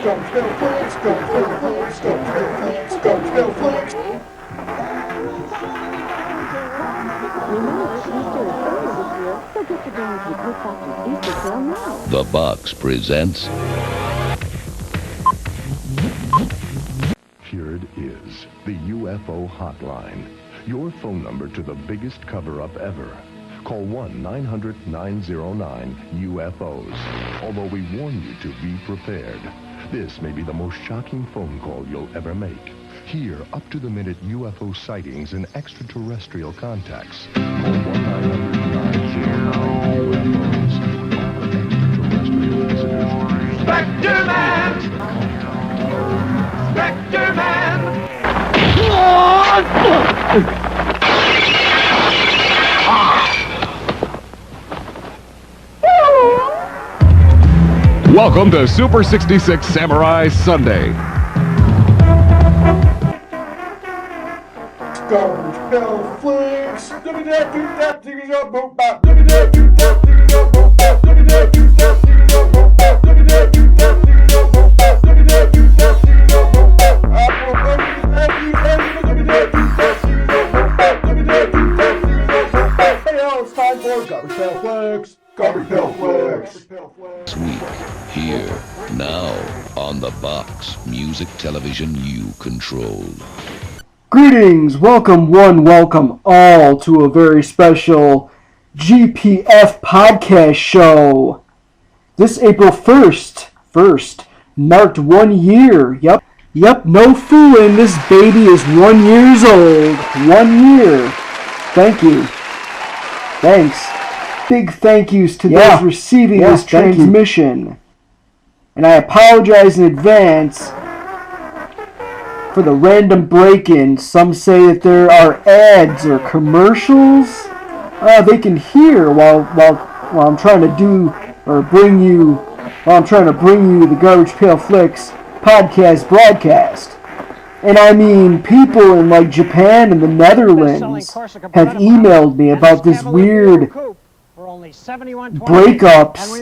The Box presents. Here it is, the UFO hotline. Your phone number to the biggest cover-up ever. Call 1-900-909-UFOs. Although we warn you to be prepared. This may be the most shocking phone call you'll ever make. Hear up-to-the-minute UFO sightings and extraterrestrial contacts. Call 1-900-909-UFOs. All extraterrestrial visitors. Spectre Man! Spectre Man! Welcome to Super 66 Samurai Sunday. Pail Flix! It's time for Garbage Pail Flix! Garbage Pail Flix! This week, here, now, on The Box, music television you control. Greetings, welcome all to a very special GPF podcast show. This April 1st marked 1 year. Yep, no fooling, this baby is 1 year old. 1 year. Thank you. Thanks. Big thank yous to those receiving this transmission. And I apologize in advance for the random break-ins. Some say that there are ads or commercials they can hear while I'm trying to bring you the Garbage Pail Flix podcast broadcast. And I mean, people in like Japan and the Netherlands have emailed me about this weird breakups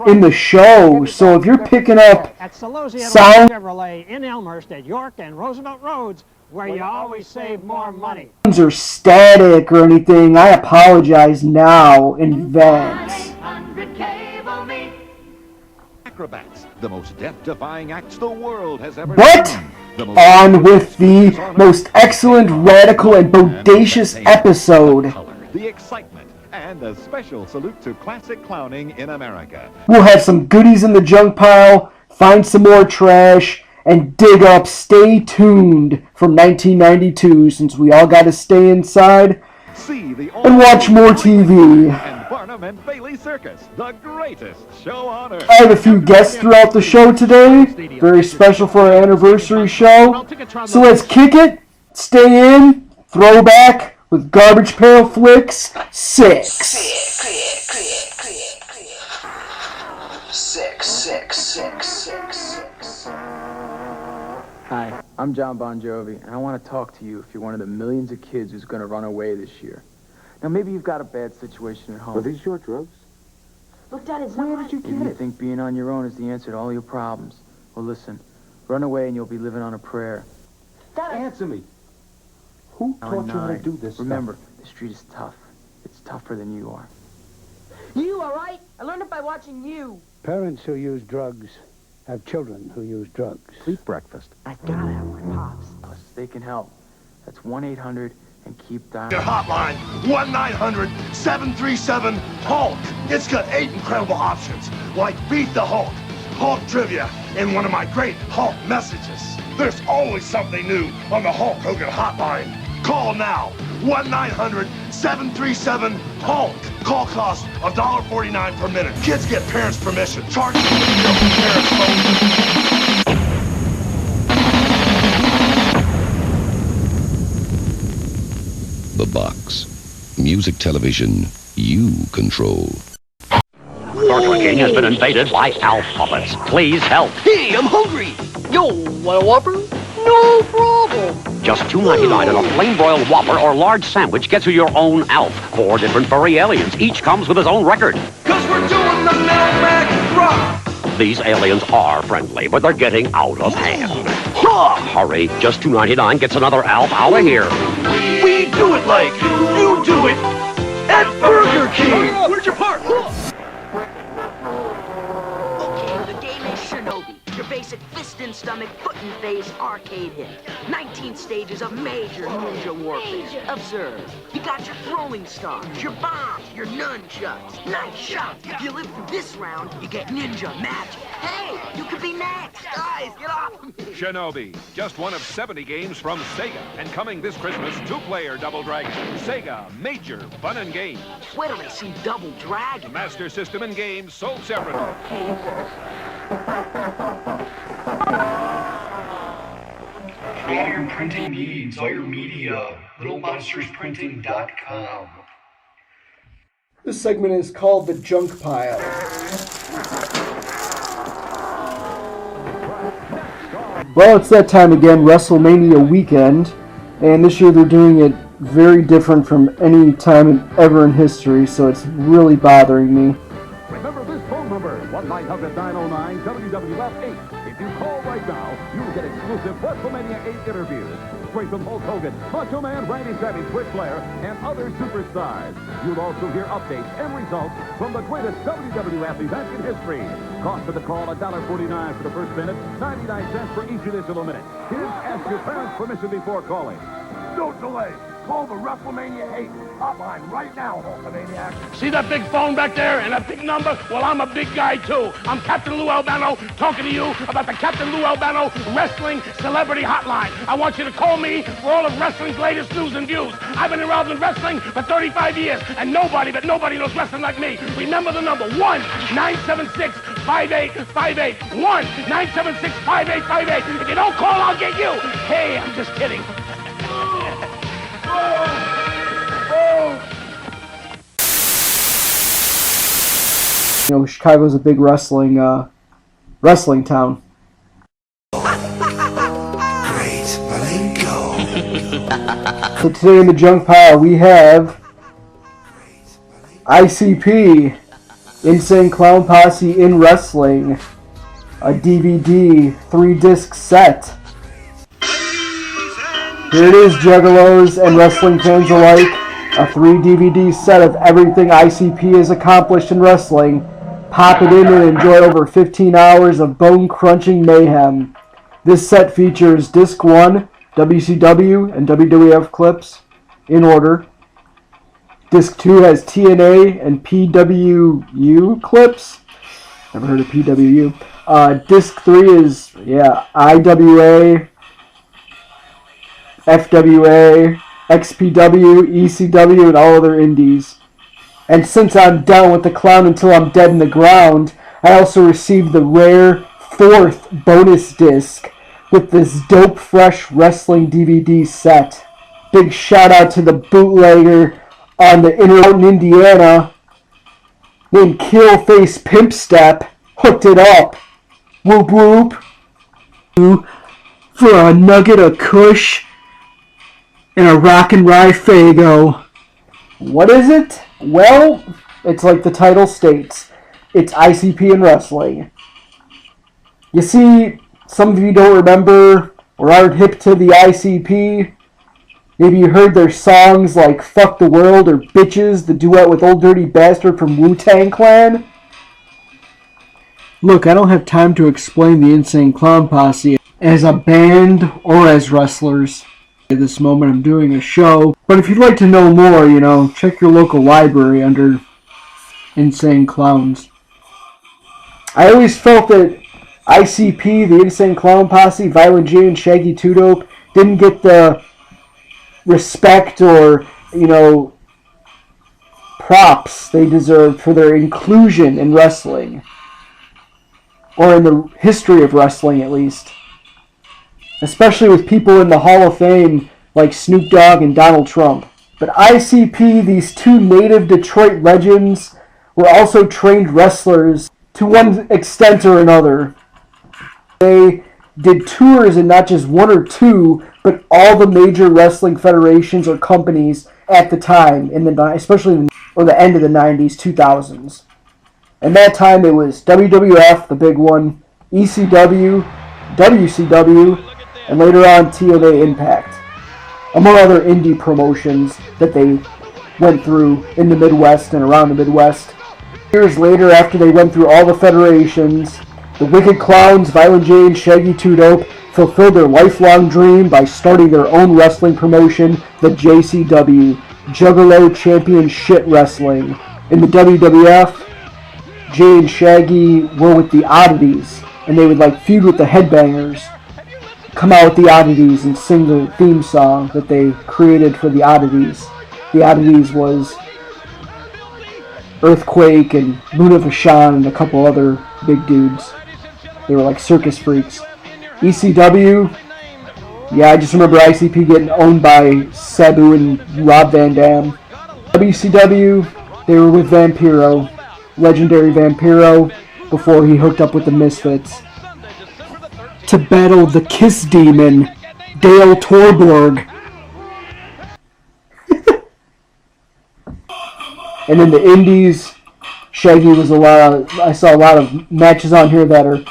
in the show. So if you're picking up sounds in Elmhurst at York and Roosevelt Roads, where you always save more money, or static or anything, I apologize now in advance. Acrobats, the most death-defying acts the world has ever But seen. on with the most excellent, radical, and bodacious episode. The excitement, and a special salute to classic clowning in America. We'll have some goodies in the junk pile, find some more trash, and dig up Stay Tuned from 1992, since we all gotta stay inside and watch more TV. And Barnum and Bailey Circus, the greatest show on earth. I have a few guests throughout the show today, very special for our anniversary show. So let's kick it, stay in, throwback with Garbage Pail Flix 6. Hi, I'm John Bon Jovi, and I want to talk to you if you're one of the millions of kids who's going to run away this year. Now, maybe you've got a bad situation at home. Are these your drugs? Look, Dad, it's not right. Maybe you think being on your own is the answer to all your problems. Well, listen, run away and you'll be living on a prayer. Dad, Answer me. Who taught you how to do this? Remember, the street is tough. It's tougher than you are. You, all right? I learned it by watching you. Parents who use drugs have children who use drugs. Eat breakfast. I gotta have my pops. They can help. That's 1-800 and keep dialing. Your hotline, 1-900-737-HULK. It's got 8 incredible options, like Beat the Hulk, Hulk Trivia, and one of my great Hulk messages. There's always something new on the Hulk Hogan hotline. Call now, 1-900-737-HULK. Call cost $1.49 per minute. Kids get parents' permission. Charges for parents' phone. The Box, music television you control. Burger King has been invaded by Alf puppets. Please help. Hey, I'm hungry. Yo, want a Whopper? No problem. Just $2.99 and a flame broiled Whopper or large sandwich gets you your own Alf. 4 different furry aliens. Each comes with his own record. Cause we're doing the Mailbag Drop. These aliens are friendly, but they're getting out of hand. Hurry, just $2.99 gets another Alf out of here. We do it like you do it at Burger King. Where's your part? Okay, the game is Shinobi. Your basic fist and stomach, foot and face arcade hit. 19 stages of major ninja warfare. Observe. You got your throwing stars, your bombs, your nunchucks. Nice shot. If you live through this round, you get ninja magic. Hey, you could be next. Guys, get off of me. Shinobi, just one of 70 games from Sega. And coming this Christmas, two-player Double Dragon. Sega, major fun and games. Where do they see Double Dragon? Master System and games sold separately. For all your printing needs, all your media, littlemonstersprinting.com. This segment is called The Junk Pile. Well, it's that time again, WrestleMania weekend, and this year they're doing it very different from any time ever in history, so it's really bothering me. Remember this phone number, 1-900-909-WWF-8. If you call right now, you'll get exclusive WrestleMania 8 interviews. Straight from Hulk Hogan, Macho Man, Randy Savage, Ric Flair, and other superstars. You'll also hear updates and results from the greatest WWF events in history. Cost of the call, $1.49 for the first minute, 99 cents for each additional minute. Kids, ask your parents' permission before calling. Don't delay. Call the WrestleMania 8 hotline right now, Hulkamaniac. See that big phone back there and that big number? Well, I'm a big guy, too. I'm Captain Lou Albano talking to you about the Captain Lou Albano Wrestling Celebrity Hotline. I want you to call me for all of wrestling's latest news and views. I've been involved in wrestling for 35 years, and nobody knows wrestling like me. Remember the number, 1-976-5858. 1-976-5858. If you don't call, I'll get you. Hey, I'm just kidding. You know, Chicago's a big wrestling town. Great, Malenko. So today in the junk pile we have ICP, Insane Clown Posse in Wrestling, a DVD 3-disc set. Here it is, Juggalos and wrestling fans alike, a 3-DVD set of everything ICP has accomplished in wrestling. Pop it in and enjoy over 15 hours of bone-crunching mayhem. This set features Disc 1, WCW and WWF clips, in order. Disc 2 has TNA and PWU clips. Never heard of PWU. Disc 3 is, IWA, FWA, XPW, ECW, and all other indies. And since I'm down with the clown until I'm dead in the ground, I also received the rare 4th bonus disc with this dope fresh wrestling DVD set. Big shout out to the bootlegger on the internet in Indiana named Killface Pimp Step. Hooked it up. Whoop whoop. For a nugget of kush and a rock and rye Faygo. What is it? Well, it's like the title states. It's ICP in wrestling. You see, some of you don't remember or aren't hip to the ICP. Maybe you heard their songs like Fuck the World or Bitches, the duet with Old Dirty Bastard from Wu-Tang Clan. Look, I don't have time to explain the Insane Clown Posse as a band or as wrestlers. At this moment I'm doing a show, but if you'd like to know more, check your local library under Insane Clowns. I always felt that ICP, the Insane Clown Posse, Violent J, and Shaggy 2 Dope didn't get the respect or, props they deserved for their inclusion in wrestling. Or in the history of wrestling, at least. Especially with people in the Hall of Fame like Snoop Dogg and Donald Trump. But ICP, these two native Detroit legends, were also trained wrestlers to one extent or another. They did tours in not just one or two, but all the major wrestling federations or companies at the time, especially the end of the 90s, 2000s. And that time it was WWF, the big one, ECW, WCW, and later on TNA Impact, among other indie promotions that they went through in the Midwest and around the Midwest. Years later, after they went through all the federations, the Wicked Clowns, Violent J and Shaggy 2 Dope fulfilled their lifelong dream by starting their own wrestling promotion, the JCW, Juggalo Championship Wrestling. In the WWF, Jay and Shaggy were with the Oddities, and they would feud with the Headbangers, come out with the Oddities and sing the theme song that they created for the Oddities. The Oddities was Earthquake and Luna Vachon and a couple other big dudes. They were like circus freaks. ECW, yeah, I just remember ICP getting owned by Sabu and Rob Van Dam. WCW, they were with Vampiro, legendary Vampiro, before he hooked up with the Misfits to battle the Kiss Demon, Dale Torborg. And in the Indies, Shaggy was I saw a lot of matches on here that are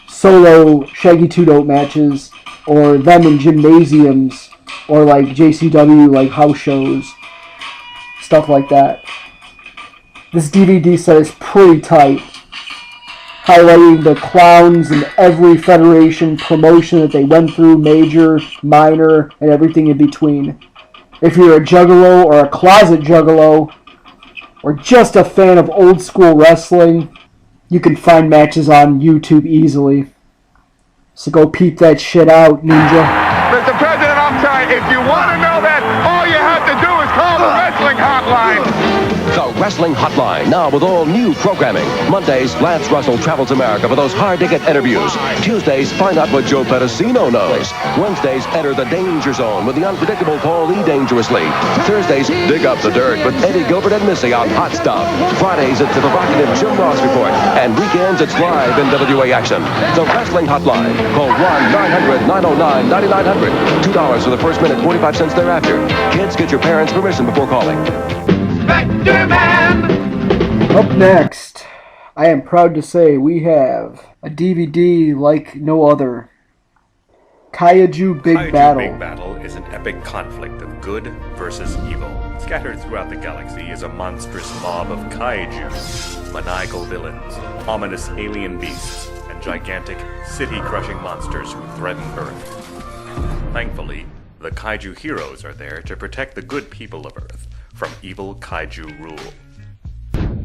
solo Shaggy 2 Dope matches, or them in gymnasiums, or like JCW, like house shows, stuff like that. This DVD set is pretty tight, highlighting the clowns in every federation promotion that they went through, major, minor, and everything in between. If you're a juggalo or a closet juggalo, or just a fan of old school wrestling, you can find matches on YouTube easily. So go peep that shit out, Ninja. Mr. President, I'm sorry. If you want to know that, all you have to do is call the Wrestling Hotline. The Wrestling Hotline, now with all new programming. Mondays, Lance Russell travels America for those hard-to-get interviews. Tuesdays, find out what Joe Pedicino knows. Wednesdays, enter the danger zone with the unpredictable Paul E. Dangerously. Thursdays, dig up the dirt with Eddie Gilbert and Missy on Hot Stuff. Fridays, it's the provocative Jim Ross Report. And weekends, it's live in WA action. The Wrestling Hotline. Call 1-900-909-9900. $2 for the first minute, 45 cents thereafter. Kids, get your parents' permission before calling. Up next, I am proud to say we have a DVD like no other. Kaiju Big Battle. Big Battle is an epic conflict of good versus evil. Scattered throughout the galaxy is a monstrous mob of kaiju, maniacal villains, ominous alien beasts, and gigantic, city-crushing monsters who threaten Earth. Thankfully, the kaiju heroes are there to protect the good people of Earth from evil kaiju rule.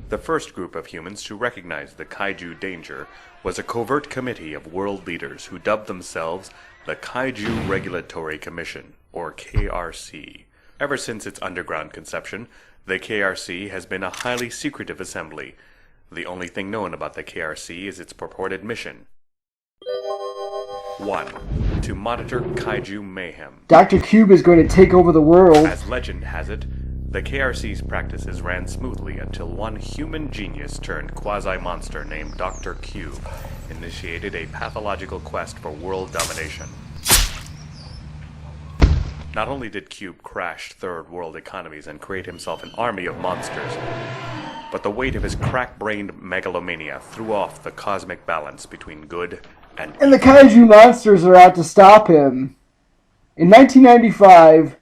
The first group of humans to recognize the kaiju danger was a covert committee of world leaders who dubbed themselves the Kaiju Regulatory Commission, or KRC. Ever since its underground conception, the KRC has been a highly secretive assembly. The only thing known about the KRC is its purported mission. 1. To monitor kaiju mayhem. Dr. Cube is going to take over the world. As legend has it, the KRC's practices ran smoothly until one human genius turned quasi-monster named Dr. Cube initiated a pathological quest for world domination. Not only did Cube crash third world economies and create himself an army of monsters, but the weight of his crack-brained megalomania threw off the cosmic balance between good and evil. And the kaiju monsters are out to stop him. In 1995,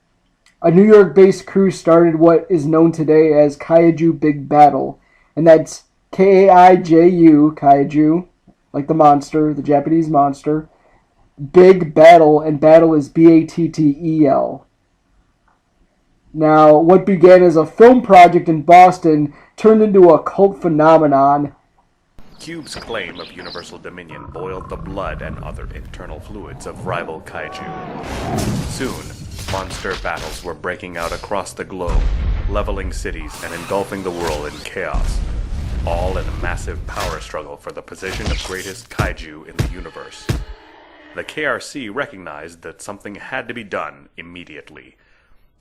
a New York-based crew started what is known today as Kaiju Big Battle, and that's K-A-I-J-U, Kaiju, like the monster, the Japanese monster, Big Battle, and battle is B-A-T-T-E-L. Now, what began as a film project in Boston turned into a cult phenomenon. Cube's claim of universal dominion boiled the blood and other internal fluids of rival kaiju. Soon, monster battles were breaking out across the globe, leveling cities and engulfing the world in chaos, all in a massive power struggle for the position of greatest kaiju in the universe. The KRC recognized that something had to be done immediately.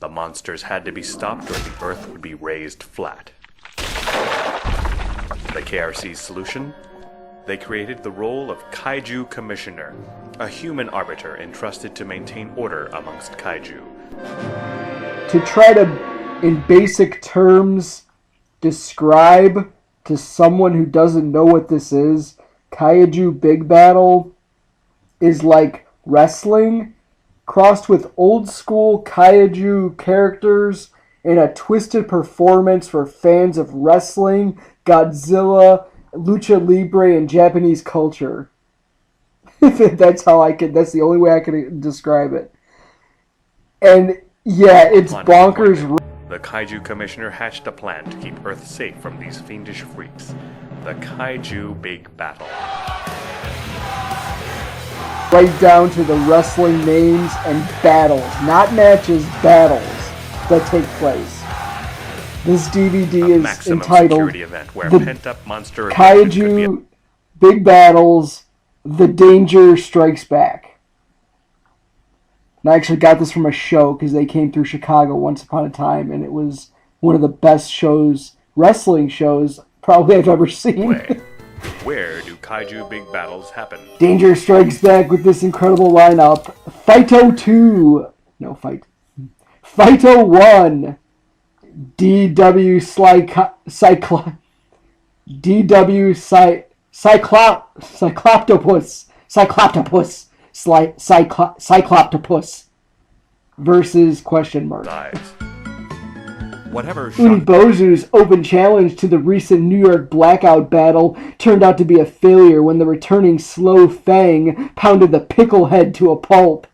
The monsters had to be stopped or the Earth would be raised flat. The KRC's solution? They created the role of Kaiju Commissioner, a human arbiter entrusted to maintain order amongst kaiju. To try to, in basic terms, describe to someone who doesn't know what this is, Kaiju Big Battel is like wrestling crossed with old school Kaiju characters in a twisted performance for fans of wrestling, Godzilla, Lucha Libre, and Japanese culture. That's the only way I can describe it. And yeah, it's bonkers. The Kaiju Commissioner hatched a plan to keep Earth safe from these fiendish freaks. The Kaiju Big Battel. Right down to the wrestling names and battles. Not matches, battles that take place. This DVD is entitled The Monster Kaiju Big Battles, The Danger Strikes Back. And I actually got this from a show because they came through Chicago once upon a time, and it was one of the best shows, wrestling shows, probably I've ever seen. Where do Kaiju Big Battles happen? Danger Strikes Back with this incredible lineup. Phyto 1, DW Cycloptopus versus question mark. Unibozu's open challenge to the recent New York Blackout battle turned out to be a failure when the returning Slow Fang pounded the Picklehead to a pulp.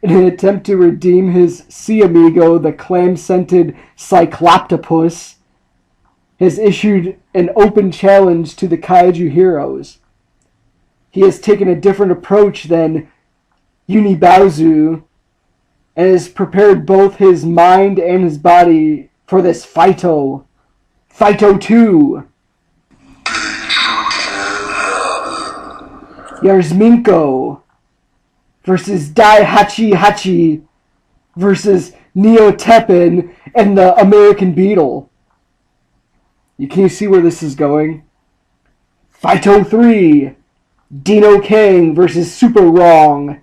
In an attempt to redeem his sea amigo, the clam-scented Cycloptopus has issued an open challenge to the Kaiju heroes. He has taken a different approach than Unibozu and has prepared both his mind and his body for this Phyto 2. Yarzminko versus Daihachi versus Neotepin and the American Beetle. Can you see where this is going? Phyto 3, Dino Kang versus Super Wrong.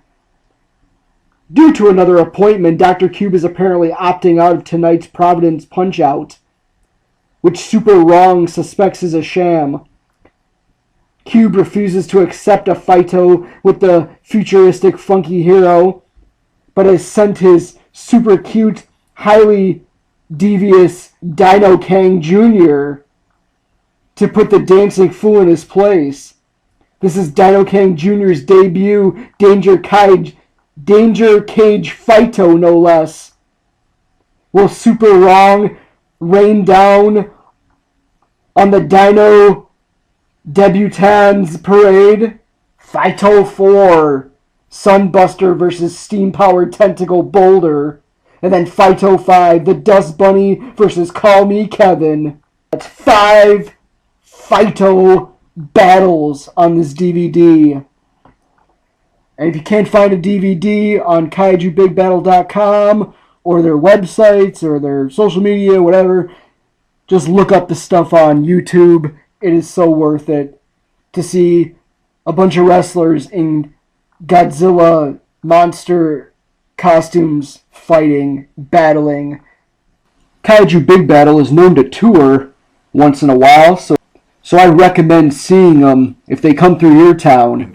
Due to another appointment, Dr. Cube is apparently opting out of tonight's Providence Punch-Out, which Super Wrong suspects is a sham. Cube refuses to accept a Phyto with the futuristic funky hero, but has sent his super cute, highly devious Dino Kang Jr. to put the dancing fool in his place. This is Dino Kang Jr.'s debut Danger Cage Phyto, no less. Will Super Wrong rain down on the Dino Debutants Parade? Phyto 4, Sunbuster versus Steam-Powered Tentacle Boulder. And then Phyto 5, the Dust Bunny versus Call Me Kevin. That's 5 Phyto battles on this DVD. And if you can't find a DVD on KaijuBigBattel.com or their websites or their social media, whatever, just look up the stuff on YouTube. It is so worth it to see a bunch of wrestlers in Godzilla monster costumes fighting, battling. Kaiju Big Battel is known to tour once in a while, so I recommend seeing them if they come through your town.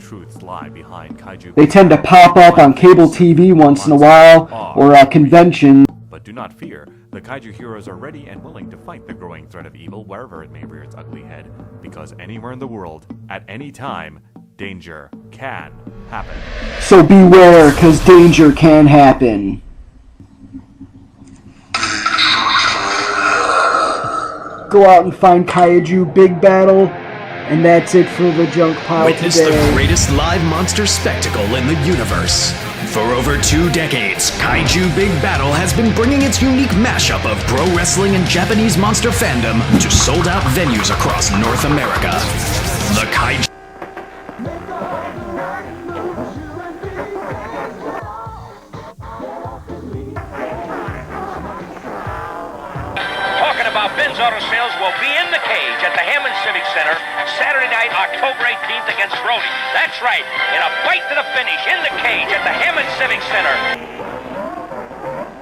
They tend to pop up on cable TV once in a while, or a convention. But do not fear, the Kaiju heroes are ready and willing to fight the growing threat of evil wherever it may rear its ugly head, because anywhere in the world, at any time, danger can happen. So beware, because danger can happen. Go out and find Kaiju Big Battel, and that's it for the Junk Pile Witness today. the greatest live monster spectacle in the universe. For over 2 decades, Kaiju Big Battel has been bringing its unique mashup of pro wrestling and Japanese monster fandom to sold-out venues across North America. The Kaiju... Ben's Auto Sales will be in the cage at the Hammond Civic Center Saturday night, October 18th against Brody. That's right, in a fight to the finish in the cage at the Hammond Civic Center.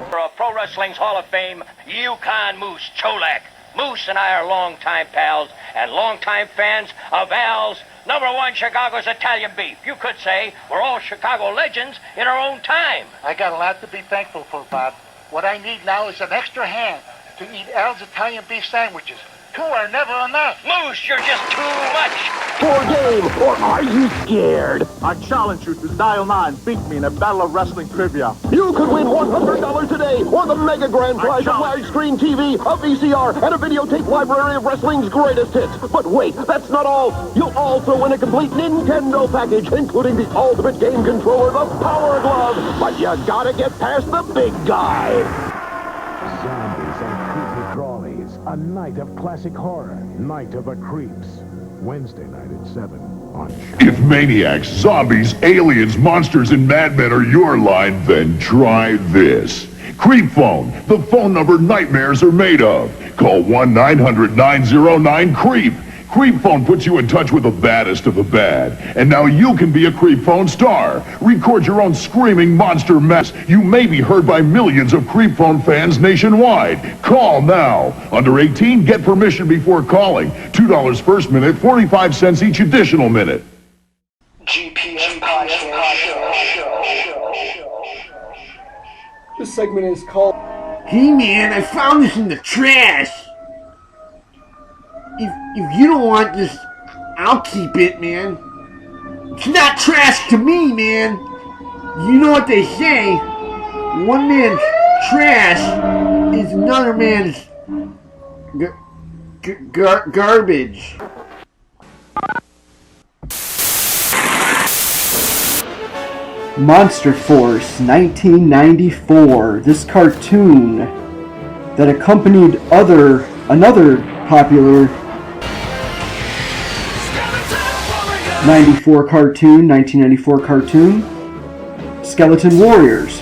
For Pro Wrestling's Hall of Fame, Yukon Moose Cholak Moose and I are longtime pals and longtime fans of Al's #1 Chicago's Italian beef. You could say we're all Chicago legends in our own time. I got a lot to be thankful for, Bob. What I need now is an extra hand to eat Al's Italian beef sandwiches. 2 are never enough. Moose, you're just too much. For game, or are you scared? I challenge you to dial 9, beat me in a battle of wrestling trivia. You could win $100 today, or the mega grand prize of widescreen TV, a VCR, and a videotape library of wrestling's greatest hits. But wait, that's not all. You'll also win a complete Nintendo package, including the ultimate game controller, the Power Glove. But you gotta get past the big guy. Zombies and creepy crawlies. A night of classic horror. Night of the Creeps. Wednesday night at 7 on If maniacs, zombies, aliens, monsters, and madmen are your line, then try this. Creep Phone, the phone number nightmares are made of. Call 1-900-909-CREEP. Creep Phone puts you in touch with the baddest of the bad. And now you can be a Creep Phone star. Record your own screaming monster mess. You may be heard by millions of Creep Phone fans nationwide. Call now. Under 18, get permission before calling. $2 first minute, 45 cents each additional minute. GPF Podcast Show. This segment is called... Hey man, I found this in the trash. If you don't want this, I'll keep it, man. It's not trash to me, man. You know what they say. One man's trash is another man's garbage. Monster Force, 1994. This cartoon that accompanied another popular 1994 cartoon, Skeleton Warriors.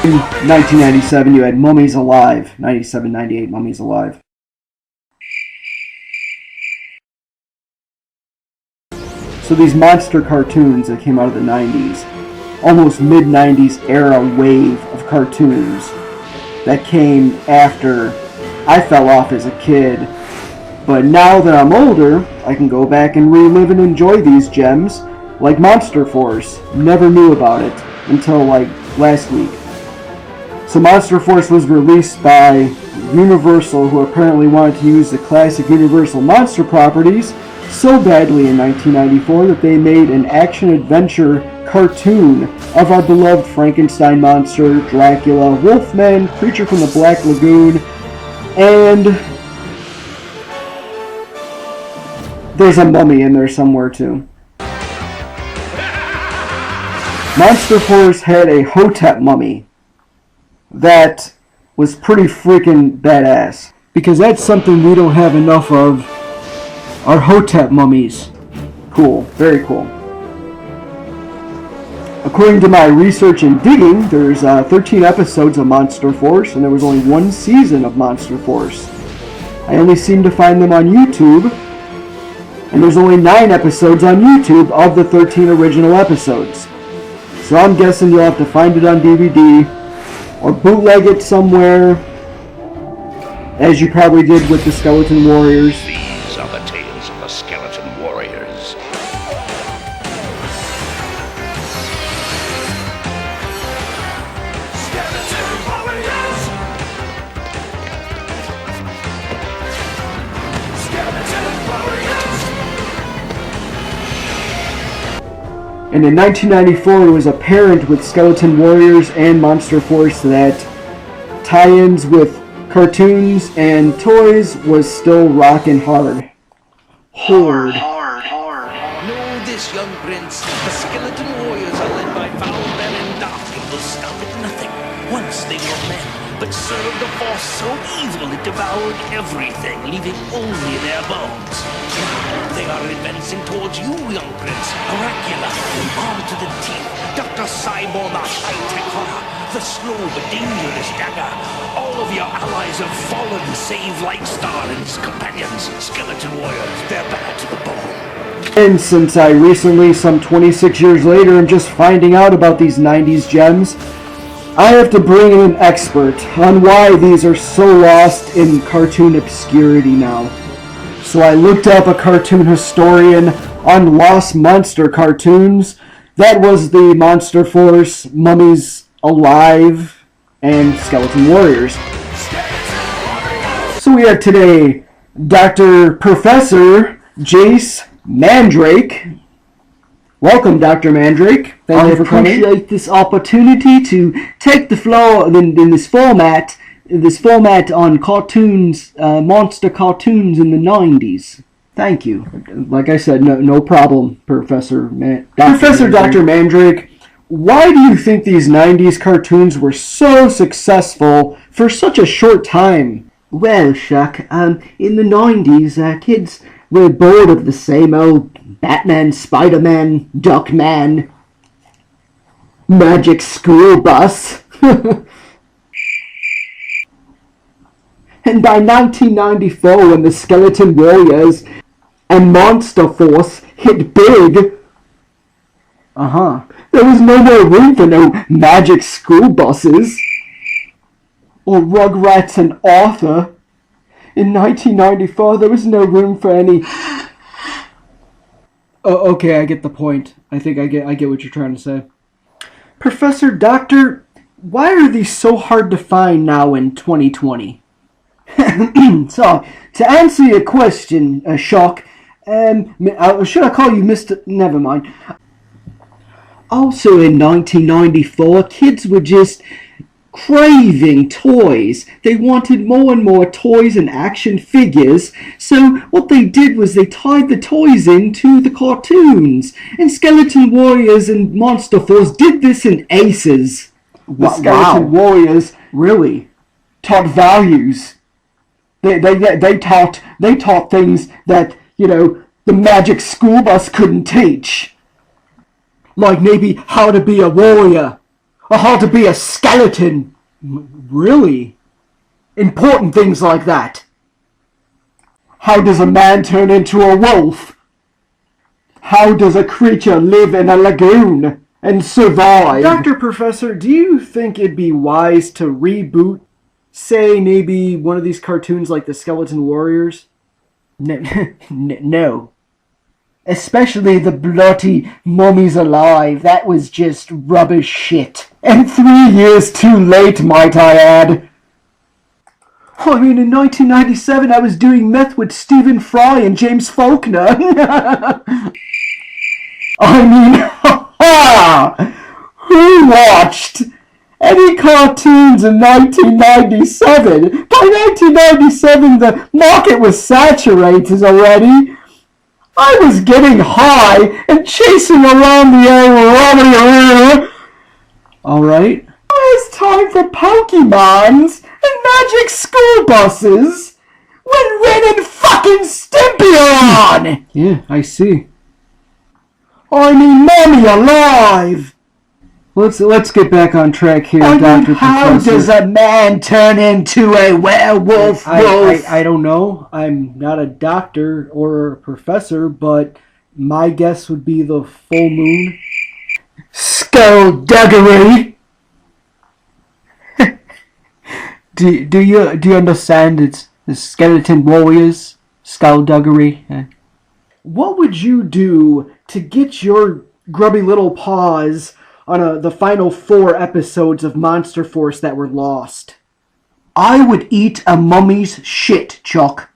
In 1997, you had Mummies Alive. 97-98, Mummies Alive. So these monster cartoons that came out of the 90s, almost mid-90s era wave of cartoons that came after I fell off as a kid. But now that I'm older, I can go back and relive and enjoy these gems, like Monster Force. Never knew about it until like last week. So Monster Force was released by Universal, who apparently wanted to use the classic Universal monster properties so badly in 1994 that they made an action-adventure cartoon of our beloved Frankenstein monster, Dracula, Wolfman, Creature from the Black Lagoon, and there's a mummy in there somewhere too. Monster Force had a Hotep mummy that was pretty freaking badass, because that's something we don't have enough of. Our Hotep mummies. Cool. Very cool. According to my research and digging, there's 13 episodes of Monster Force, and there was only one season of Monster Force. I only seem to find them on YouTube, and there's only 9 episodes on YouTube of the 13 original episodes. So I'm guessing you'll have to find it on DVD, or bootleg it somewhere, as you probably did with the Skeleton Warriors. These are the tales of the Skeleton Warriors. And in 1994, it was apparent with Skeleton Warriors and Monster Force that tie-ins with cartoons and toys was still rockin' hard. Horde. Know this, young prince. The Skeleton Warriors are led by foul men and dark and will stop at nothing. Once they were men, but served the force so evil it devoured everything, leaving only their bones. Now they are advancing towards you, young prince. Dracula, armed to the teeth. Dr. Cyborg, the high-tech horror. The slow but dangerous dagger. All of your allies have fallen, save Lightstar and his companions. Skeleton Warriors, they're bad to the bone. And since I recently, some 26 years later, am just finding out about these 90s gems, I have to bring in an expert on why these are so lost in cartoon obscurity now. So I looked up a cartoon historian on lost monster cartoons. That was the Monster Force, Mummies Alive, and Skeleton Warriors. So we have today Dr. Professor Jace Mandrake. Welcome, Dr. Mandrake. Thank you for coming. I appreciate this opportunity to take the floor in this format on cartoons, monster cartoons in the 90s. Thank you. Like I said, no problem, Professor Dr. Mandrake. Why do you think these 90s cartoons were so successful for such a short time? Well, Chuck, in the 90s, kids were bored of the same old Batman, Spider-Man, Duckman, Magic School Bus. And by 1994, when the Skeleton Warriors and Monster Force hit big, there was no more room for no Magic School Buses or Rugrats and Arthur. In 1994, there was no room for any... Oh, okay, I get the point. I think I get what you're trying to say. Professor Doctor, why are these so hard to find now in 2020? So, to answer your question, Shock, should I call you Mr... Never mind. Also in 1994, kids were just craving toys. They wanted more and more toys and action figures, so what they did was they tied the toys into the cartoons. And Skeleton Warriors and Monster Force did this in aces. The Skeleton Warriors really taught values. They taught things that, the Magic School Bus couldn't teach. Like maybe how to be a warrior, or how to be a skeleton. Really? Important things like that. How does a man turn into a wolf? How does a creature live in a lagoon and survive? Dr. Professor, do you think it'd be wise to reboot, say, maybe one of these cartoons like the Skeleton Warriors? No. Especially the bloody Mummies Alive. That was just rubbish shit. And 3 years too late, might I add. I mean, in 1997, I was doing meth with Stephen Fry and James Faulkner. Who watched any cartoons in 1997? By 1997, the market was saturated already. I was getting high and chasing around the area. Alright. It's time for Pokemons and Magic School Buses when Ren and fucking Stimpy are on! Yeah, I see. I mean, Mommy Alive! Let's get back on track here, Dr. How Professor. does a man turn into a werewolf? I don't know. I'm not a doctor or a professor, but my guess would be the full moon. Skullduggery! do you understand? It's the Skeleton Warriors, skullduggery. What would you do to get your grubby little paws on the final 4 episodes of Monster Force that were lost? I would eat a mummy's shit, Chuck.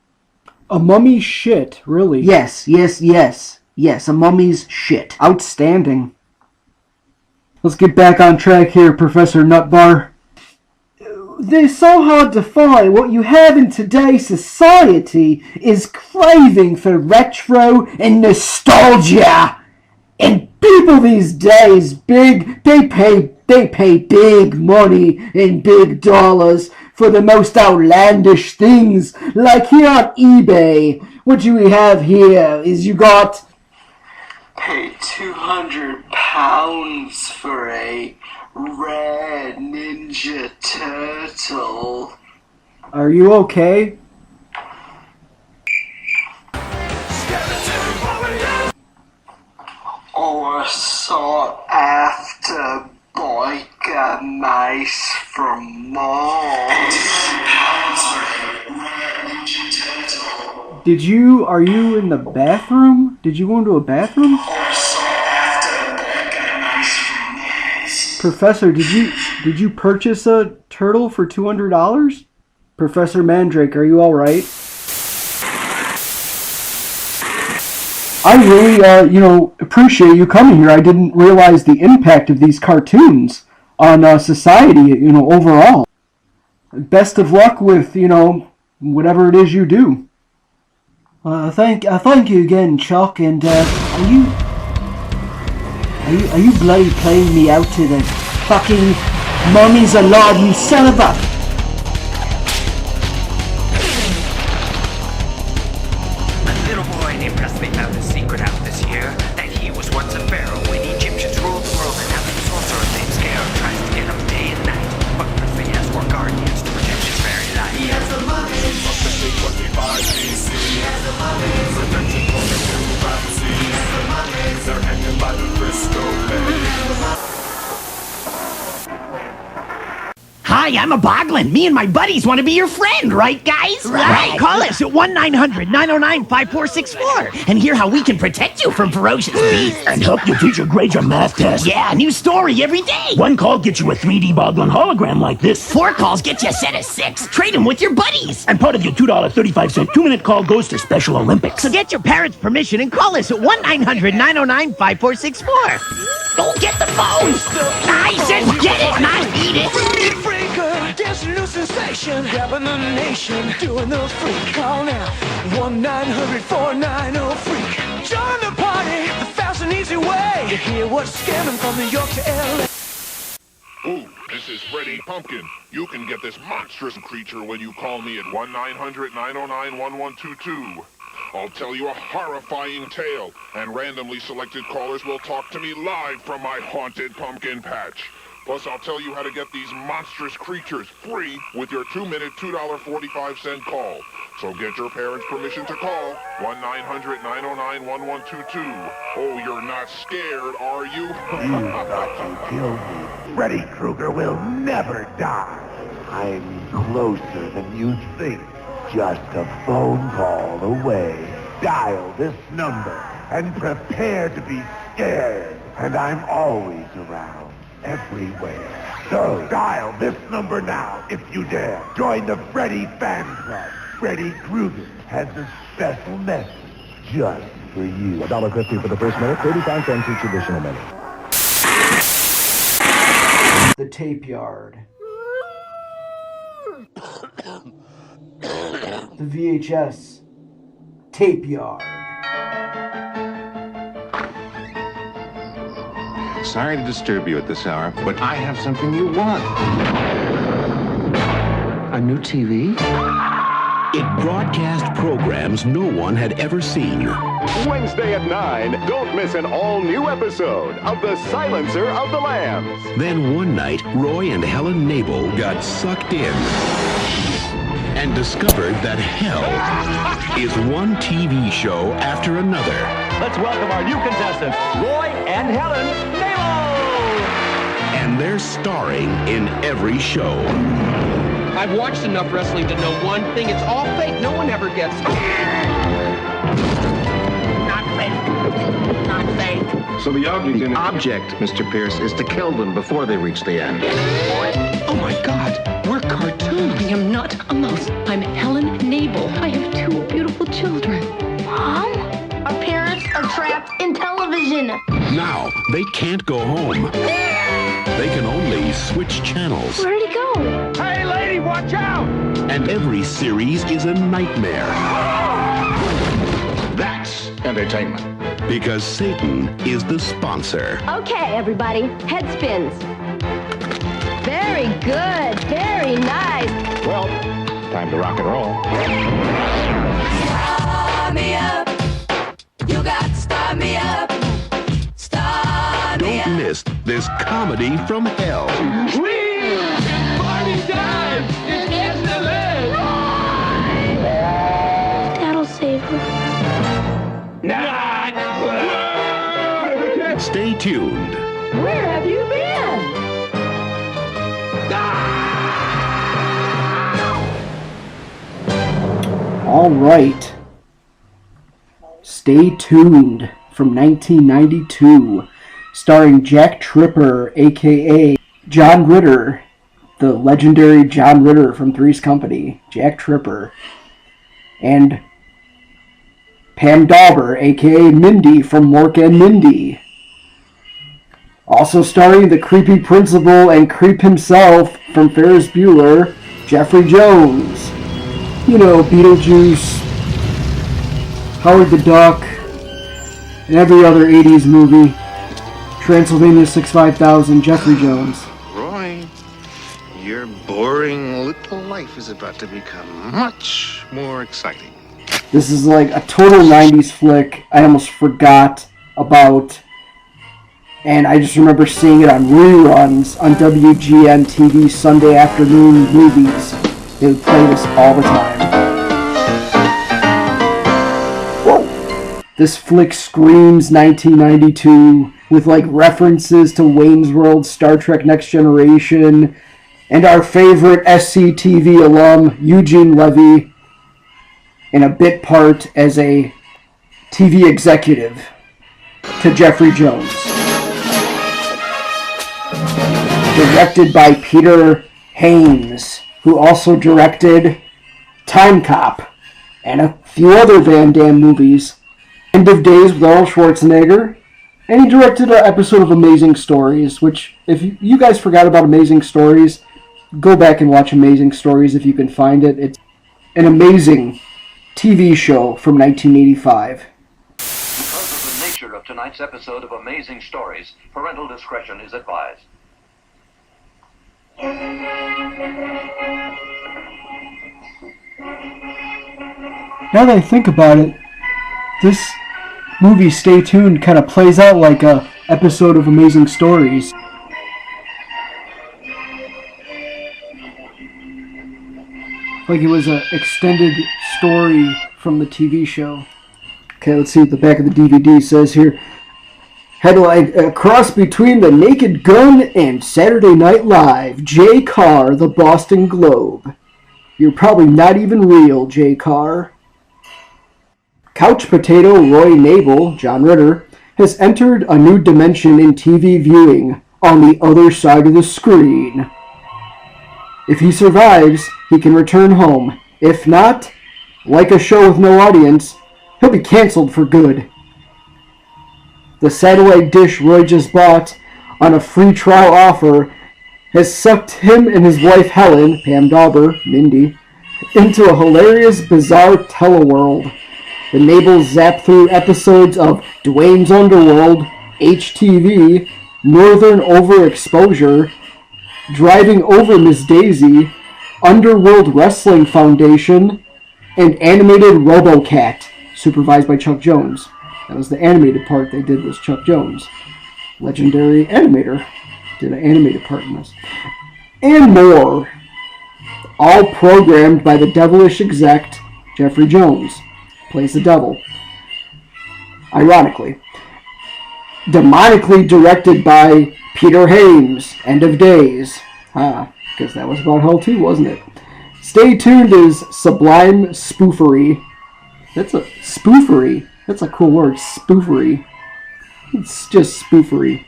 A mummy's shit, really? Yes, a mummy's shit. Outstanding. Let's get back on track here, Professor Nutbar. They're so hard to find. What you have in today's society is craving for retro and nostalgia. And people these days, they pay big money and big dollars for the most outlandish things. Like here on eBay, what you have here is you got... Pay £200 for a red Ninja Turtle. Are you okay? Or sought after biker ice from Mall. Are you in the bathroom? Did you go into a bathroom? Professor, did you purchase a turtle for $200? Professor Mandrake, are you alright? I really, appreciate you coming here. I didn't realize the impact of these cartoons on society, overall. Best of luck with, whatever it is you do. Thank you again, Chuck. And are you bloody playing me out to the fucking mummies alive, you son of a... A little boy named Presley found a secret out this year, that he was once a pharaoh when Egyptians ruled the world, and now the sorcerer named Scare tries to get him day and night. But Presley has 4 guardians to protect his very life. He has the mummies. He has the mummies. Protection for the new prophecy. He has the mummies. They're hanging by the Frisco Bay. Hi, I'm a Boglin. Me and my buddies want to be your friend, right, guys? Right. Call us at 1-900-909-5464 and hear how we can protect you from ferocious beasts. And help your teacher grade your math test. Yeah, new story every day. 1 call gets you a 3D Boglin hologram like this. 4 calls get you a set of 6. Trade them with your buddies. And part of your $2.35 2-minute call goes to Special Olympics. So get your parents' permission and call us at 1-900-909-5464. Go get the phone! I said get it, not eat it! Dancing new sensation, grabbing the nation, doing the freak. Call now, 1-900-490-FREAK. Join the party, the fast and easy way to hear what's scamming from New York to LA. Ooh, this is Freddy Pumpkin. You can get this monstrous creature when you call me at 1-900-909-1122. I'll tell you a horrifying tale, and randomly selected callers will talk to me live from my haunted pumpkin patch. Plus, I'll tell you how to get these monstrous creatures free with your 2-minute, $2.45 call. So get your parents' permission to call 1-900-909-1122. Oh, you're not scared, are you? You thought you killed me. Freddy Krueger will never die. I'm closer than you think. Just a phone call away. Dial this number and prepare to be scared. And I'm always around, everywhere. So dial this number now if you dare. Join the Freddy Fan Club. Freddy Krueger has a special message just for you. $1.50 for the first minute, 35 cents each additional minute. The TapeYard. The VHS TapeYard. Sorry to disturb you at this hour, but I have something you want. A new TV? It broadcast programs no one had ever seen. Wednesday at 9, don't miss an all-new episode of The Silencer of the Lambs. Then one night, Roy and Helen Nabel got sucked in and discovered that hell is one TV show after another. Let's welcome our new contestants, Roy and Helen Nabel! And they're starring in every show. I've watched enough wrestling to know one thing. It's all fake. No one ever gets... Not fake. Not fake. So the object, Mr. Pierce, is to kill them before they reach the end. Oh my God, we're cartoons. I am not a mouse. I'm Helen Nabel. I have 2 beautiful children. Mom? Our parents are trapped in television. Now, they can't go home. They can only switch channels. Where'd he go? Hey, lady, watch out! And every series is a nightmare. That's entertainment. Because Satan is the sponsor. Okay, everybody, head spins. Very good, very nice. Well, time to rock and roll. Start me up. You got to start me up. Start me up. Don't miss this comedy from hell. Sweet! Party time! It's excellent! That'll save her. Stay tuned. Where have you been? All right. Stay Tuned from 1992, starring Jack Tripper, a.k.a. John Ritter, the legendary John Ritter from Three's Company, Jack Tripper, and Pam Dauber, a.k.a. Mindy from Mork and Mindy. Also starring the creepy principal and creep himself from Ferris Bueller, Jeffrey Jones. You know, Beetlejuice, Howard the Duck, and every other 80s movie. Transylvania 65000, Jeffrey Jones. Roy, your boring little life is about to become much more exciting. This is like a total 90s flick I almost forgot about. And I just remember seeing it on reruns on WGN TV Sunday afternoon movies. They would play this all the time. Whoa. This flick screams 1992 with like references to Wayne's World, Star Trek Next Generation, and our favorite SCTV alum, Eugene Levy, in a bit part as a TV executive to Jeffrey Jones. Directed by Peter Haynes, who also directed Time Cop and a few other Van Damme movies. End of Days with Arnold Schwarzenegger. And he directed an episode of Amazing Stories, which, if you guys forgot about Amazing Stories, go back and watch Amazing Stories if you can find it. It's an amazing TV show from 1985. Because of the nature of tonight's episode of Amazing Stories, parental discretion is advised. Now that I think about it, this movie, Stay Tuned, kind of plays out like a episode of Amazing Stories. Like it was an extended story from the TV show. Okay, let's see what the back of the DVD says here. Headline, a cross between The Naked Gun and Saturday Night Live. Jay Carr, The Boston Globe. You're probably not even real, Jay Carr. Couch potato Roy Nabel, John Ritter, has entered a new dimension in TV viewing on the other side of the screen. If he survives, he can return home. If not, like a show with no audience, he'll be canceled for good. The satellite dish Roy just bought on a free trial offer has sucked him and his wife Helen, Pam Dauber, Mindy, into a hilarious, bizarre teleworld. The Nabels zap through episodes of Dwayne's Underworld, HTV, Northern Overexposure, Driving Over Miss Daisy, Underworld Wrestling Foundation, and Animated RoboCat, supervised by Chuck Jones. That was the animated part they did, was Chuck Jones. Legendary animator. Did an animated part in this. And more. All programmed by the devilish exec, Jeffrey Jones. Plays the devil. Ironically. Demonically directed by Peter Haynes. End of Days. Because that was about hell too, wasn't it? Stay Tuned is sublime spoofery. That's a spoofery. That's a cool word, spoofery. It's just spoofery.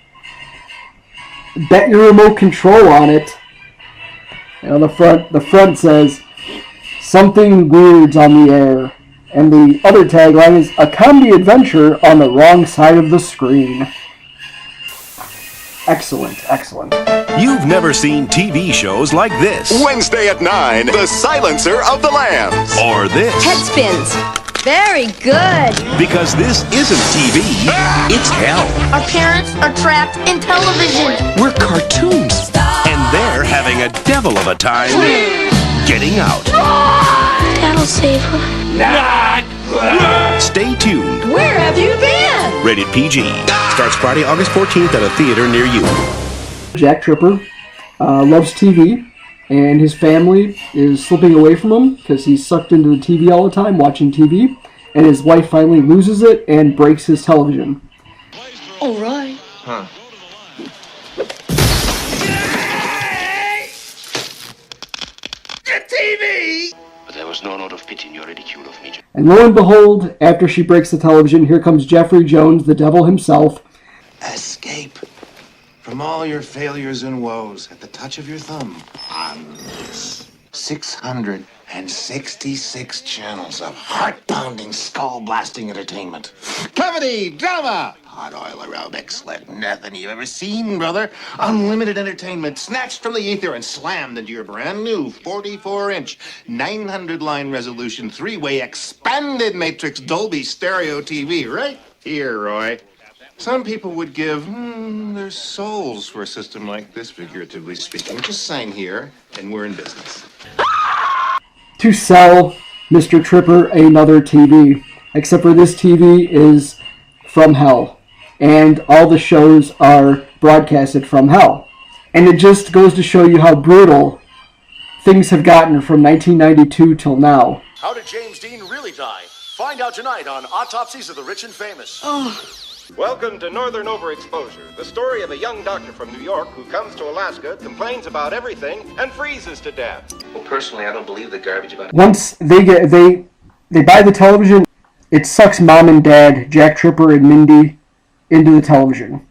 Bet your remote control on it. And on the front says, something weird's on the air. And the other tagline is, a comedy adventure on the wrong side of the screen. Excellent, excellent. You've never seen TV shows like this. Wednesday at 9, The Silencer of the Lambs. Or this. Headspins. Very good. Because this isn't TV, it's hell. Our parents are trapped in television. We're cartoons. And they're having a devil of a time getting out. That'll save her. Stay tuned. Where have you been? Rated PG. Starts Friday, August 14th at a theater near you. Jack Tripper loves TV. And his family is slipping away from him because he's sucked into the TV all the time, watching TV. And his wife finally loses it and breaks his television. All right. Huh. TV! But there was no note of pity in your ridicule of me. And lo and behold, after she breaks the television, here comes Jeffrey Jones, the devil himself. Escape from all your failures and woes at the touch of your thumb on this 666 channels of heart-pounding, skull-blasting entertainment. Comedy, drama, hot oil aerobics like nothing you've ever seen, brother. Unlimited entertainment snatched from the ether and slammed into your brand new 44-inch, 900-line resolution, 3-way expanded matrix Dolby stereo TV right here, Roy. Some people would give their souls for a system like this, figuratively speaking. Just sign here, and we're in business. To sell Mr. Tripper another TV. Except for this TV is from hell. And all the shows are broadcasted from hell. And it just goes to show you how brutal things have gotten from 1992 till now. How did James Dean really die? Find out tonight on Autopsies of the Rich and Famous. Welcome to Northern Overexposure, the story of a young doctor from New York who comes to Alaska, complains about everything, and freezes to death. Well, personally, I don't believe the garbage about it. Once they buy the television, it sucks Mom and Dad, Jack Tripper and Mindy, into the television.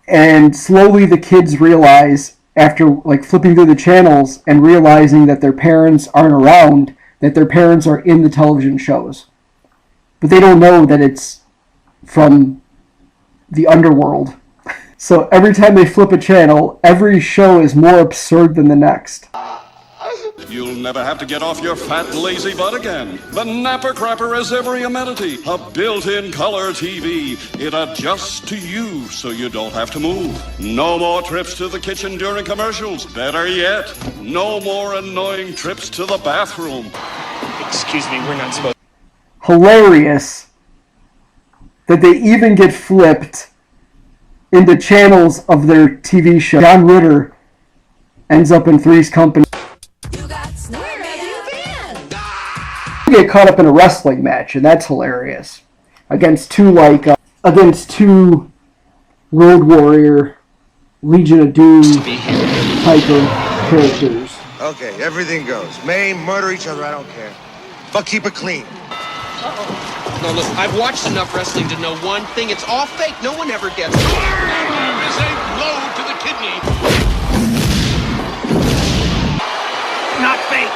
And slowly the kids realize, after flipping through the channels and realizing that their parents aren't around, that their parents are in the television shows. But they don't know that it's from the underworld. So every time they flip a channel, every show is more absurd than the next. You'll never have to get off your fat, lazy butt again. The Napper Crapper has every amenity. A built-in color TV. It adjusts to you so you don't have to move. No more trips to the kitchen during commercials. Better yet, no more annoying trips to the bathroom. Excuse me, we're not supposed. Hilarious that they even get flipped into channels of their TV show. John Ritter ends up in Three's Company. Where have you been? You get caught up in a wrestling match, and that's hilarious. Against two Road Warrior, Legion of Doom type of characters. Okay, everything goes. Maim, murder each other, I don't care. But keep it clean. No, look, I've watched enough wrestling to know one thing. It's all fake. No one ever gets it. This ain't blow to the kidney. Not fake.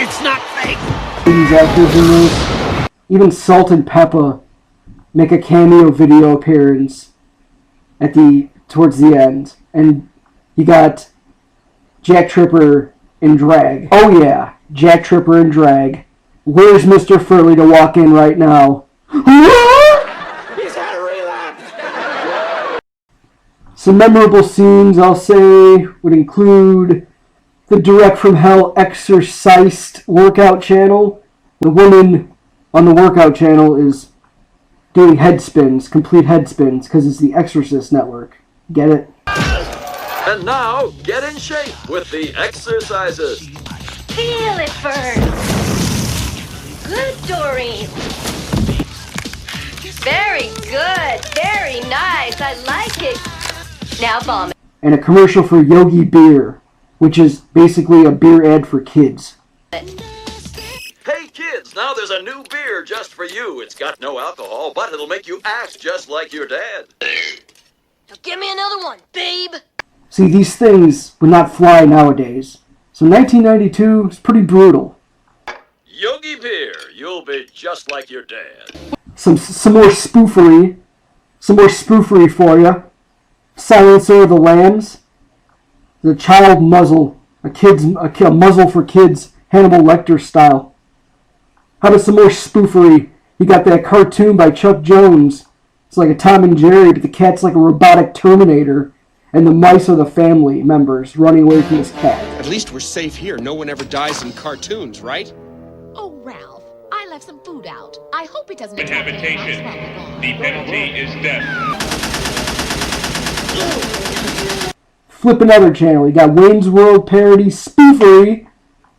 It's not fake. These actors in this, even Salt and Peppa make a cameo video appearance towards the end, and you got Jack Tripper in drag. Oh yeah, Jack Tripper in drag. Where's Mr. Furley to walk in right now? He's had a relapse. Some memorable scenes, I'll say, would include the Direct from Hell Exorcist workout channel. The woman on the workout channel is doing head spins, complete head spins, because it's the Exorcist network. Get it? And now, get in shape with the exercises. Feel it first. Good, Doreen. Very good. Very nice. I like it. Now vomit. And a commercial for Yogi Beer, which is basically a beer ad for kids. Hey kids, now there's a new beer just for you. It's got no alcohol, but it'll make you act just like your dad. Now give me another one, babe. See, these things would not fly nowadays. So 1992 is pretty brutal. Yogi Beer, you'll be just like your dad. Some more spoofery for you. Silencer of the Lambs, the child muzzle, a muzzle for kids, Hannibal Lecter style. How about some more spoofery? You got that cartoon by Chuck Jones. It's like a Tom and Jerry, but the cat's like a robotic Terminator, and the mice are the family members running away from this cat. At least we're safe here. No one ever dies in cartoons, right? Oh, Ralph, I left some food out. I hope it doesn't... Decapitation. The penalty is death. Flip another channel. You got Wayne's World parody spoofery,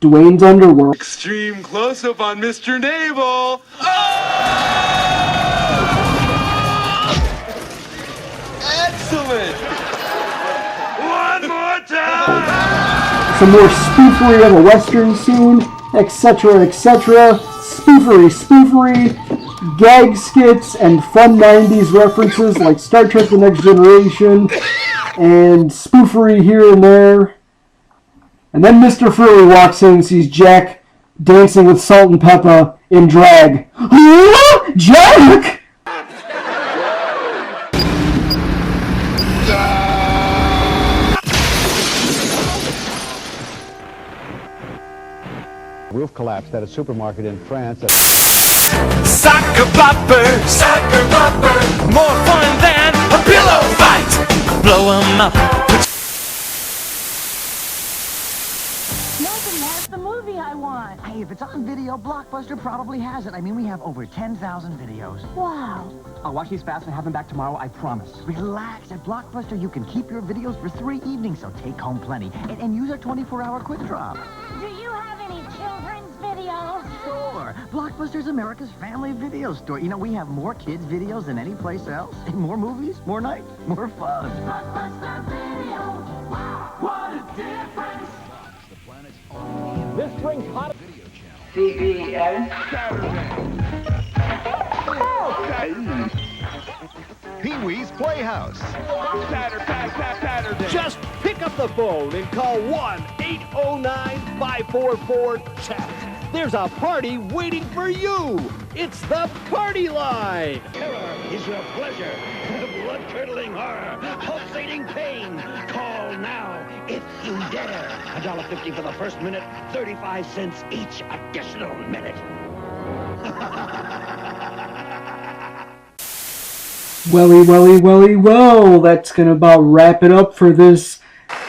Dwayne's Underworld. Extreme close-up on Mr. Navel. Excellent. One more time. some more spoofery of a Western scene, etc., etc. Spoofery, gag skits, and fun 90s references like Star Trek The Next Generation, and spoofery here and there. And then Mr. Furley walks in and sees Jack dancing with Salt and Pepper in drag. Jack! Roof collapsed at a supermarket in France. Soccer bopper, more fun than a pillow fight. Blow 'em up. Nathan, that's the movie I want. Hey, if it's on video, Blockbuster probably has it. I mean, we have over 10,000 videos. Wow. I'll watch these fast and have them back tomorrow, I promise. Relax. At Blockbuster, you can keep your videos for 3 evenings, so take home plenty. And use our 24-hour quick drop. Do you have any children's videos? Sure. Blockbuster's America's family video store. You know, we have more kids' videos than any place else. And more movies, more nights, more fun. Blockbuster Video. Wow, what a difference. This brings hot CBS. Pee-wee's Playhouse. Saturday. Just pick up the phone and call 1-809-544-CHAT. There's a party waiting for you. It's the Party Line. Terror is your pleasure. Blood-curdling horror. Pulsating pain. Call now if you dare. $1.50 for the first minute. 35 cents each additional minute. Well, that's gonna about wrap it up for this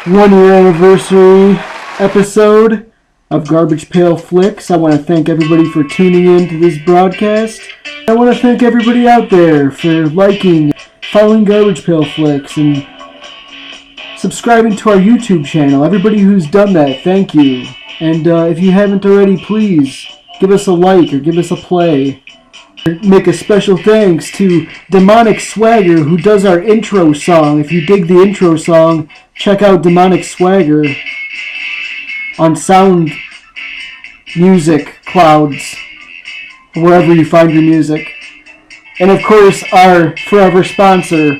1-year anniversary episode of Garbage Pail Flix. I want to thank everybody for tuning in to this broadcast. I want to thank everybody out there for liking, following Garbage Pail Flix, and subscribing to our YouTube channel. Everybody who's done that, thank you. And if you haven't already, please give us a like or give us a play. Make a special thanks to Demonic Swagger, who does our intro song. If you dig the intro song, check out Demonic Swagger on Sound Music Clouds, wherever you find your music. And of course, our forever sponsor,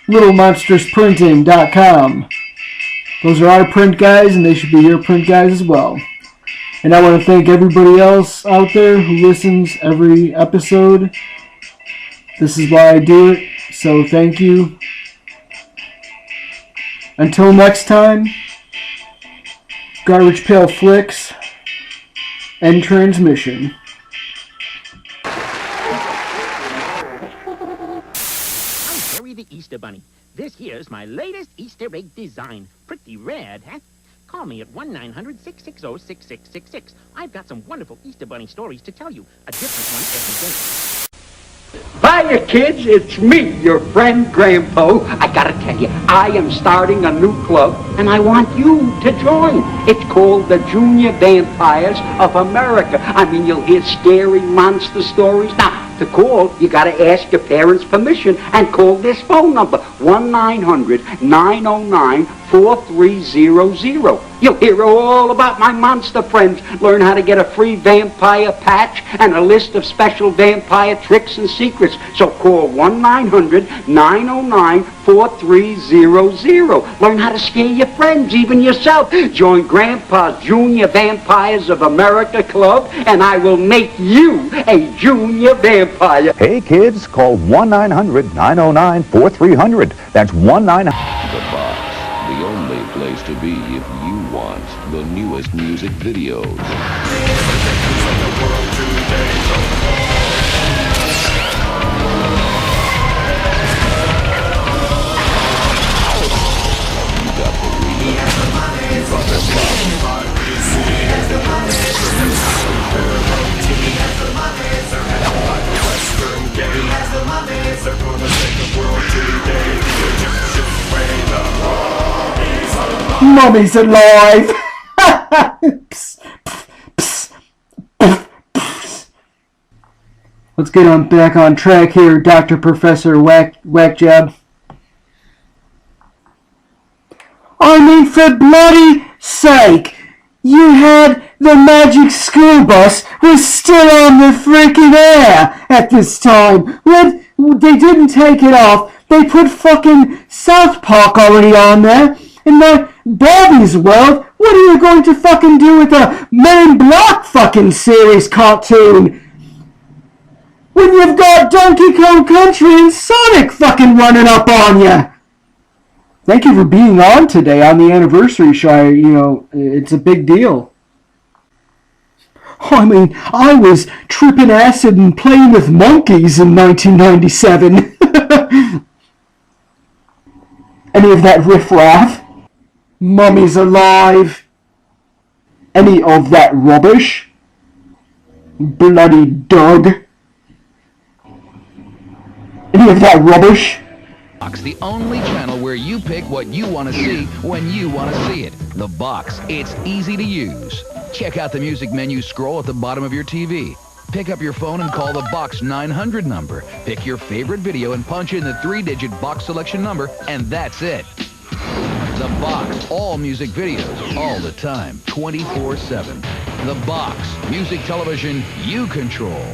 LittleMonstersPrinting.com. Those are our print guys, and they should be your print guys as well. And I want to thank everybody else out there who listens every episode. This is why I do it, so thank you. Until next time, Garbage Pail Flix, end transmission. I'm Harry the Easter Bunny. This here's my latest Easter egg design. Pretty rad, huh? Call me at 1-900-660-6666. I've got some wonderful Easter Bunny stories to tell you. A different one every day. Hiya, kids. It's me, your friend Grandpa. I gotta tell you, I am starting a new club, and I want you to join. It's called the Junior Vampires of America. I mean, you'll hear scary monster stories. Now, to call, you gotta ask your parents' permission and call this phone number, 1-900-909-4300. You'll hear all about my monster friends, learn how to get a free vampire patch, and a list of special vampire tricks and secrets. So call 1-900-909-4300. Learn how to scare your friends, even yourself. Join Grandpa's Junior Vampires of America Club, and I will make you a junior vampire. Hey kids, call 1-900-909-4300. That's 1-900. The Box, the only place to be if you want the newest music videos. Mommy's alive! Let's get on back on track here, Dr. Professor Whackjob. I mean, for bloody sake! You had the magic school bus was still on the freaking air at this time. They didn't take it off. They put fucking South Park already on there. In my Barbie's world, what are you going to fucking do with a Men in Black fucking series cartoon? When you've got Donkey Kong Country and Sonic fucking running up on you. Thank you for being on today on the anniversary show. It's a big deal. I mean, I was tripping acid and playing with monkeys in 1997. Any of that riffraff? Mummy's Alive? Any of that rubbish? Bloody Doug? Any of that rubbish? The only channel where you pick what you want to see when you want to see it. The Box. It's easy to use. Check out the music menu scroll at the bottom of your TV. Pick up your phone and call the Box 900 number. Pick your favorite video and punch in the 3-digit box selection number, and that's it. The Box. All music videos, all the time, 24/7. The Box. Music television you control.